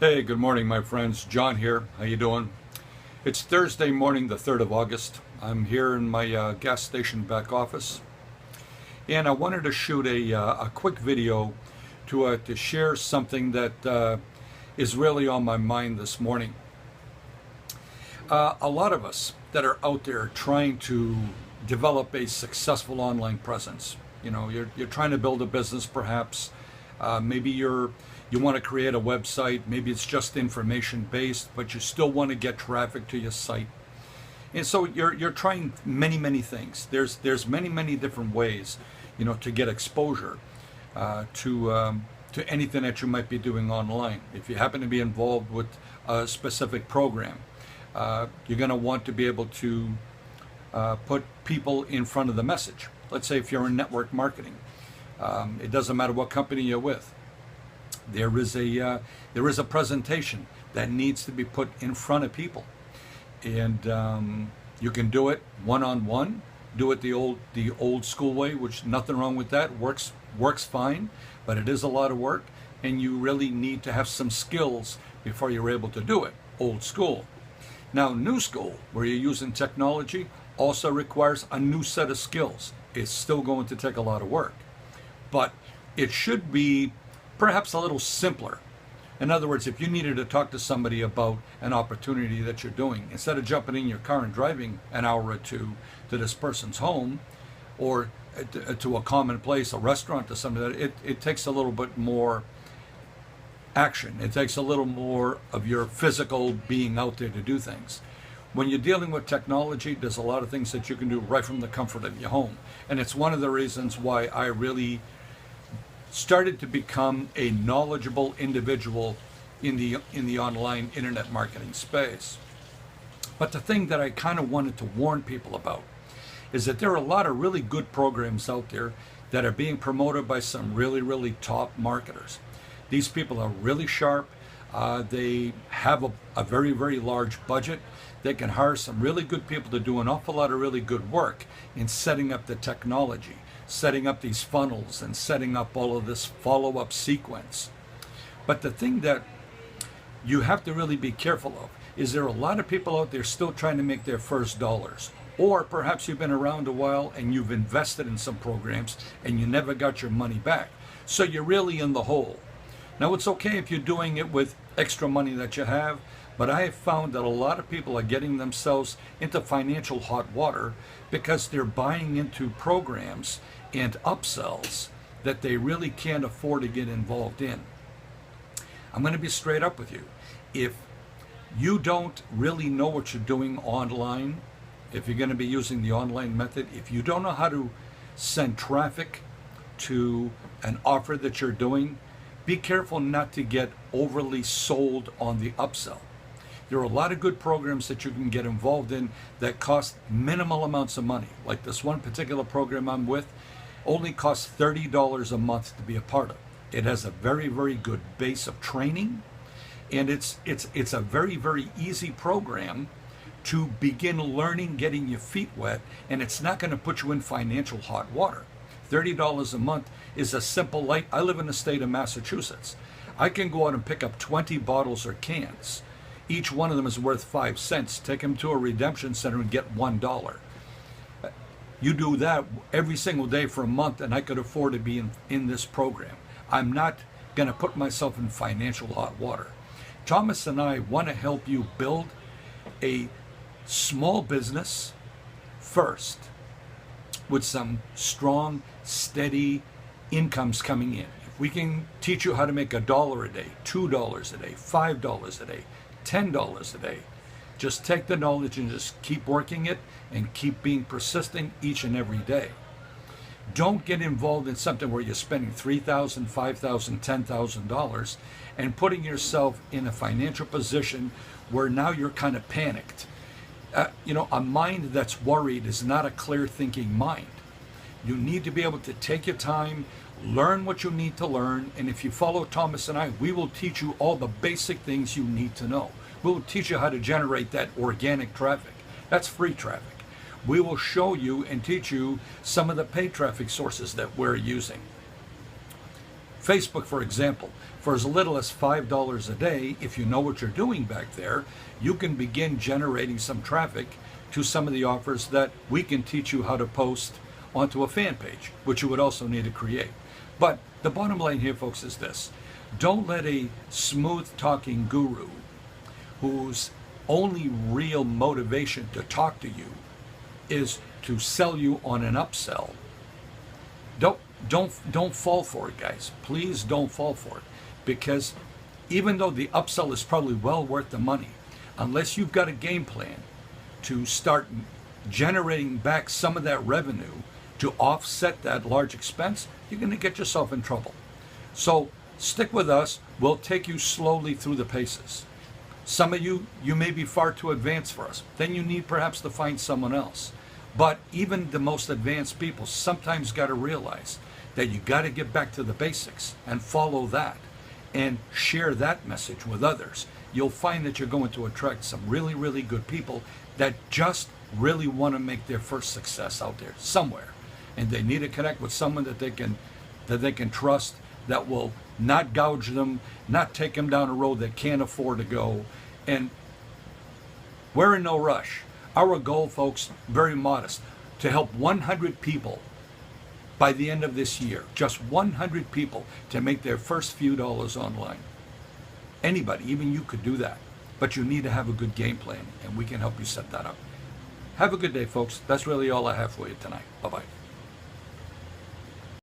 Hey, good morning, my friends. John here. How you doing? It's Thursday morning, the 3rd of August. I'm here in my gas station back office, and I wanted to shoot a quick video to share something that is really on my mind this morning. A lot of us that are out there trying to develop a successful online presence. You know, you're trying to build a business, perhaps. Maybe you want to create a website. Maybe it's just information based, but you still want to get traffic to your site. And so you're trying many things. There's many different ways, you know, to get exposure to anything that you might be doing online. If you happen to be involved with a specific program, you're going to want to be able to put people in front of the message. Let's say if you're in network marketing, it doesn't matter what company you're with. There is a presentation that needs to be put in front of people, and you can do it one-on-one. Do it the old school way, which nothing wrong with that. Works fine, but it is a lot of work, and you really need to have some skills before you're able to do it. Old school. Now, new school, where you're using technology, also requires a new set of skills. It's still going to take a lot of work, but it should be perhaps a little simpler. In other words, if you needed to talk to somebody about an opportunity that you're doing, instead of jumping in your car and driving an hour or two to this person's home, or to a common place, a restaurant, or something, it takes a little bit more action. It takes a little more of your physical being out there to do things. When you're dealing with technology, there's a lot of things that you can do right from the comfort of your home. And it's one of the reasons why I really started to become a knowledgeable individual in the online internet marketing space. But the thing that I kind of wanted to warn people about is that there are a lot of really good programs out there that are being promoted by some really top marketers. These people are really sharp. They have a very large budget. They can hire some really good people to do an awful lot of really good work in setting up the technology, setting up these funnels, and setting up all of this follow-up sequence. But the thing that you have to really be careful of is there are a lot of people out there still trying to make their first dollars. Or perhaps you've been around a while and you've invested in some programs and you never got your money back. So you're really in the hole. Now, it's okay if you're doing it with extra money that you have, but I have found that a lot of people are getting themselves into financial hot water because they're buying into programs and upsells that they really can't afford to get involved in. I'm going to be straight up with you. If you don't really know what you're doing online, if you're going to be using the online method, if you don't know how to send traffic to an offer that you're doing, be careful not to get overly sold on the upsell. There are a lot of good programs that you can get involved in that cost minimal amounts of money. Like this one particular program I'm with only costs $30 a month to be a part of. It has a very good base of training, and it's a very easy program to begin learning, getting your feet wet, and it's not going to put you in financial hot water. $30 a month is a simple, like, I live in the state of Massachusetts. I can go out and pick up 20 bottles or cans. Each one of them is worth 5 cents. Take them to a redemption center and get $1. You do that every single day for a month, and I could afford to be in this program. I'm not going to put myself in financial hot water. Thomas and I want to help you build a small business first with some strong, steady incomes coming in. If we can teach you how to make $1 a day, $2 a day, $5 a day, $10 a day, just take the knowledge and just keep working it and keep being persistent each and every day. Don't get involved in something where you're spending $3,000, $5,000, $10,000 and putting yourself in a financial position where now you're kind of panicked. A mind that's worried is not a clear thinking mind. You need to be able to take your time, learn what you need to learn, and if you follow Thomas and I, we will teach you all the basic things you need to know. We'll teach you how to generate that organic traffic. That's free traffic. We will show you and teach you some of the paid traffic sources that we're using. Facebook, for example, for as little as $5 a day, if you know what you're doing back there, you can begin generating some traffic to some of the offers that we can teach you how to post onto a fan page, which you would also need to create. But the bottom line here, folks, is this. Don't let a smooth talking guru whose only real motivation to talk to you is to sell you on an upsell. Don't fall for it, guys. Please don't fall for it. Because even though the upsell is probably well worth the money, unless you've got a game plan to start generating back some of that revenue to offset that large expense, you're going to get yourself in trouble. So stick with us. We'll take you slowly through the paces. Some of you may be far too advanced for us. Then you need perhaps to find someone else. But even the most advanced people sometimes got to realize that you got to get back to the basics and follow that and share that message with others. You'll find that you're going to attract some really, really good people that just really want to make their first success out there somewhere. And they need to connect with someone that they can trust, that will not gouge them, not take them down a road they can't afford to go. And we're in no rush. Our goal, folks, very modest, to help 100 people by the end of this year. Just 100 people to make their first few dollars online. Anybody, even you, could do that. But you need to have a good game plan, and we can help you set that up. Have a good day, folks. That's really all I have for you tonight. Bye-bye.